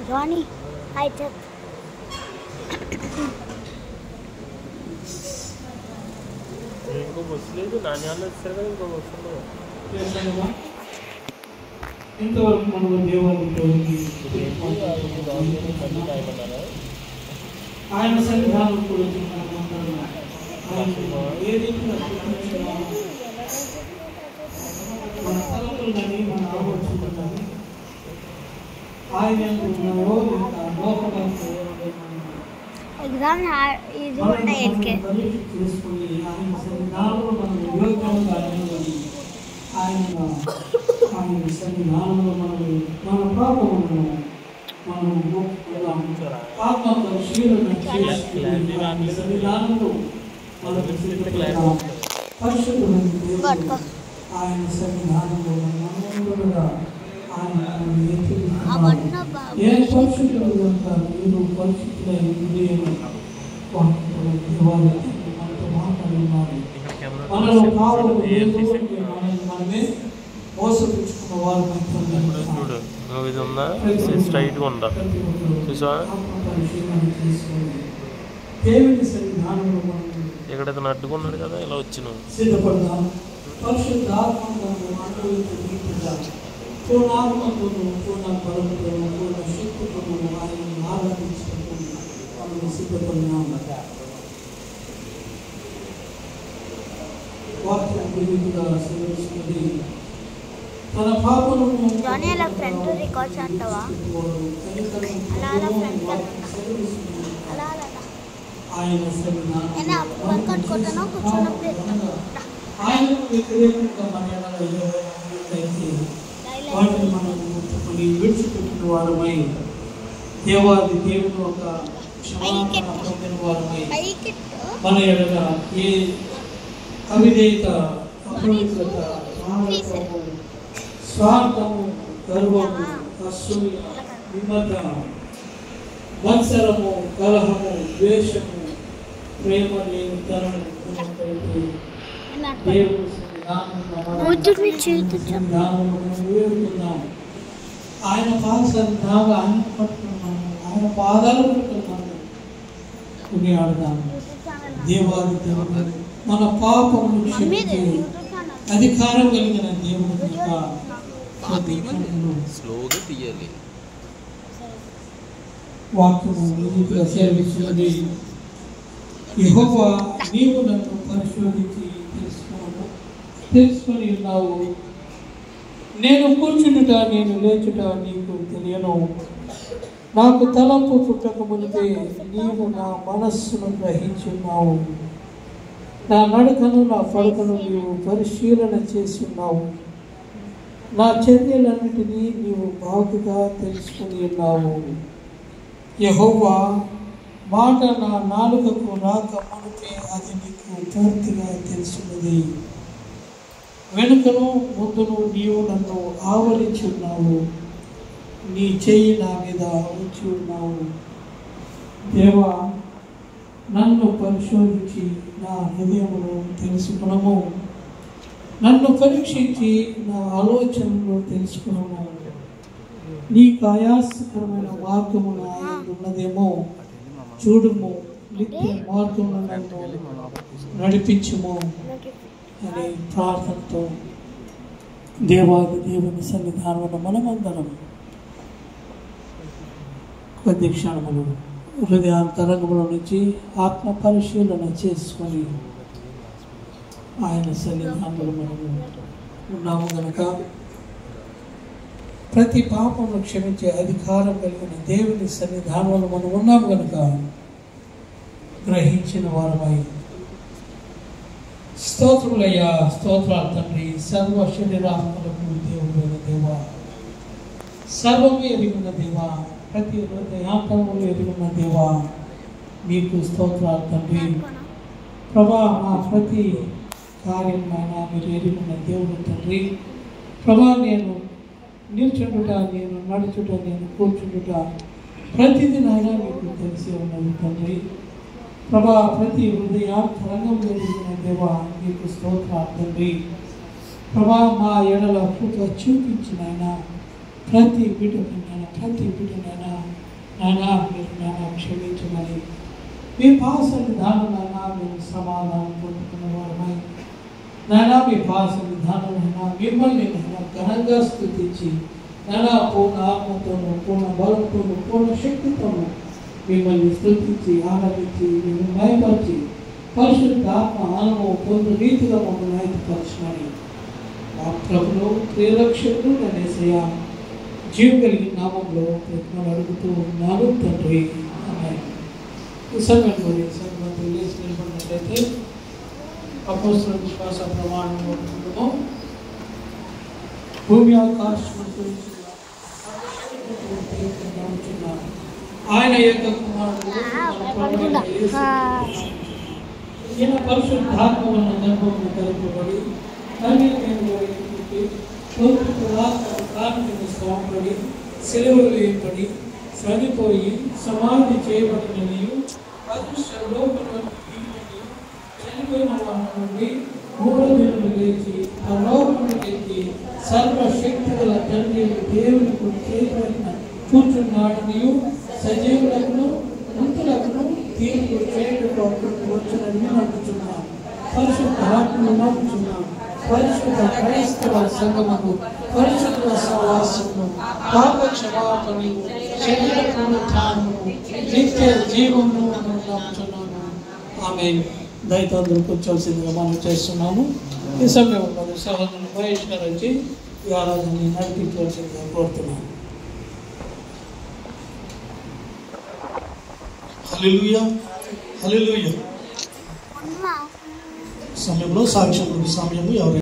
Ronnie, hi Chuck. ఇంకో bus లేదు, నాణ్యాలు వచ్చారు కదా, ఇంకో బస్సు ఉండదు. ఇంతవరకు మనం దేవునికి ఆయన సన్నిధానం కూడా మన తలపులు కానీ మన ఆలోచనలు కానీ ఆయన एग्जाम ఈజీ ఉంటాయి ఎల్కే చేసుకుని ఆయన సన్నిధానంలో మనం యోగ్యంగా ఆయన సన్నిధానంలో మన పాపములను మనం ఆత్మ పరిశీలన చేసుకుని సన్నిధానంలో మనకు పరిశుద్ధమైన ఆయన సన్నిధానంలో మనముగా ఆయన ఏ పరిశుద్ధులు అంటారు మీరు పరిశుద్ధులైన మనతో మాట్లాడుతున్నారు మనలో కావాలి మనమే మోసపుచ్చుకున్న వారు దేవుని సన్నిధానంలో మనం ఎక్కడైతే అడ్డుకున్నాడు కదా, ఇలా వచ్చినాం సిద్ధపడదాం. పరిశుద్ధ ఆత్మను పూర్ణాత్మతోను పూర్ణ బలముతోను పూర్ణ శక్తితోను ఆయనను ఆరాధించటకు మనం సిద్ధపడినాము. వాక్యం విధిగా సెలవిస్తున్నది, తన పాపలను ఫ్రంట్ రికార్డ్స్ అంటావా ఆయన సన్నిధానం ఆయనకు వ్యతిరేకంగా మన వాటిని మనం ముట్టుకుని విడిచిపెట్టిన వారమై దేవాది దేవుని ఒక క్షమాపణ పొందిన వారమై మన ఎడల ఏ అవిధేయత, అపవిత్రత, మానవత్వము, స్వార్థము, గర్వము, అసూయ, విమత, మత్సరము, కలహము, ద్వేషము, ప్రేమ లేని తనము ఉన్నట్లయితే దేవుని ఆయన పాదాలు ఆయన పట్టుకున్నాము, ఆయన పాదాలు పట్టుకున్నాము, కొనియాడదాము. దేవాది దేవుడు మన పాపమును క్షమించే అధికారం కలిగిన దేవుడు వాక్యము నీతిగా సేవిస్తున్నది. యెహోవా నీవు నన్ను పరిశోధించి తెలుసుకొని ఉన్నావు. నేను కూర్చుండుట నేను లేచుట నీకు తెలియను. నాకు తలంపు పుట్టక మునిపే నీవు నా మనస్సును గ్రహించున్నావు. నా నడకను నా పడకను నీవు పరిశీలన చేసి ఉన్నావు. నా చర్యలన్నిటినీ నీవు బాగుగా తెలుసుకుని ఉన్నావు. యెహోవా మాట నా నాలుకకు రాక మునిపే అది నీకు పూర్తిగా తెలుసున్నది. వెనుకను ముందును నీవు నన్ను ఆవరించి ఉన్నావు. నీ చెయ్యి నా మీద ఉంచి ఉన్నావు. దేవా, నన్ను పరిశోధించి నా హృదయమును తెలుసుకునము. నన్ను పరీక్షించి నా ఆలోచనలు తెలుసుకునము. నీకు ఆయాసకరమైన మార్గమును ఆయన ఉన్నదేమో చూడుము. నిత్య మార్గమును నన్ను నడిపించుము అనే ప్రార్థనతో దేవాది దేవుని సన్నిధానంలో మనమందరం కొద్ది క్షణములు హృదయాంతరంగంలో నుంచి ఆత్మ పరిశీలన చేసుకొని ఆయన సన్నిధానంలో మనము ఉన్నాము కనుక ప్రతి పాపమును క్షమించే అధికారం కలిగిన దేవుని సన్నిధానంలో మనం ఉన్నాము కనుక గ్రహించిన వారమై స్తోత్రములయ్యా, స్తోత్రాలు తండ్రి. సర్వ శరీరాత్మలకు దేవుడైన దేవా, సర్వము ఎరిగిన దేవా, ప్రతి హృదయాంతరములు ఎరిగిన దేవా, మీకు స్తోత్రాలు తండ్రి. ప్రభా, మా ప్రతి కార్యమైన మీరు ఎరిగిన దేవుడు తండ్రి. ప్రభా, నేను నిల్చుండుట, నేను నడుచుట, నేను కూర్చుండుట ప్రతిదీ నాయన మీకు తెలిసి ఉన్నది తండ్రి. ప్రభా ప్రతి హృదయాంతరంగంలో ఎదిగిన దేవా మీకు స్తోత్రార్థండి. ప్రభా మా ఎడల కృప చూపించిన ప్రతి బిడ్డనైనా నాయనా మీరు నాయన క్షమించమని మీ పాసని దానమైనా మేము సమాధానం పొందుకున్న వారమై నాయనా మీ పాసని దానమైనా మిమ్మల్ని ఘనంగా స్తుతించి నాయనా పూర్ణ ఆత్మతోనూ పూర్ణ బలంతోనూ పూర్ణ శక్తితోనూ మిమ్మల్ని స్తుతించి ఆరాధించి మిమ్మల్ని భయపరిచి పరిశుద్ధ ఆత్మ అనుభవం పొందు రీతిగా మమ్మల్ని ఆయతపరచమని మా ప్రభును ప్రియరక్షకుడు నన్ను యేసయ్యా జీవం కలిగిన నామంలో ప్రతిమలు అడుగుతూ ఉన్నాను తండ్రి. ఆమేన్. ఈ సమయంలో లేచి నిలబడినట్లయితే అపోస్తలుల విశ్వాస ప్రమాణము భూమి ఆకాశములు ఆయన యొక్క కుమారుడు ఈయన పరిశుద్ధాత్మ వలన గర్భమున కలుపబడి స్వామపడి సెలవులు వేయబడి చనిపోయి సమాధి చేయబడినవి అదృష్టంలో చనిపోయిన వాళ్ళ నుండి 3వ దినమున లేచి పరలోకమునకెక్కి సర్వశక్తి గల తండ్రి దేవుని చేపట్టిన కూర్చున్నాడనియు సజీవులకు మృతులకు తీర్పు చేయుటకు వచ్చినని నమ్ముచున్నాను. పరిశుద్ధ ఆత్మను నమ్ముచున్నాను. పరిశుద్ధ క్రైస్తవ సంఘమును పరిశుద్ధ సహవాసమును పాప క్షమాపణను శరీర పునరుత్థానమును నిత్య జీవమును నమ్ముచున్నాను. ఆమేన్. దయతో అందరూ కూర్చోవలసిందిగా మనం చేస్తున్నాము. ఈ సమయంలో సహోదరుడు మహేష్ గారు వచ్చి ఈ ఆరాధనని నడిపించవలసిందిగా కోరుతున్నాను. హల్లెలూయా హల్లెలూయా. సమయంలో సాక్ష్యం సమయము ఎవరు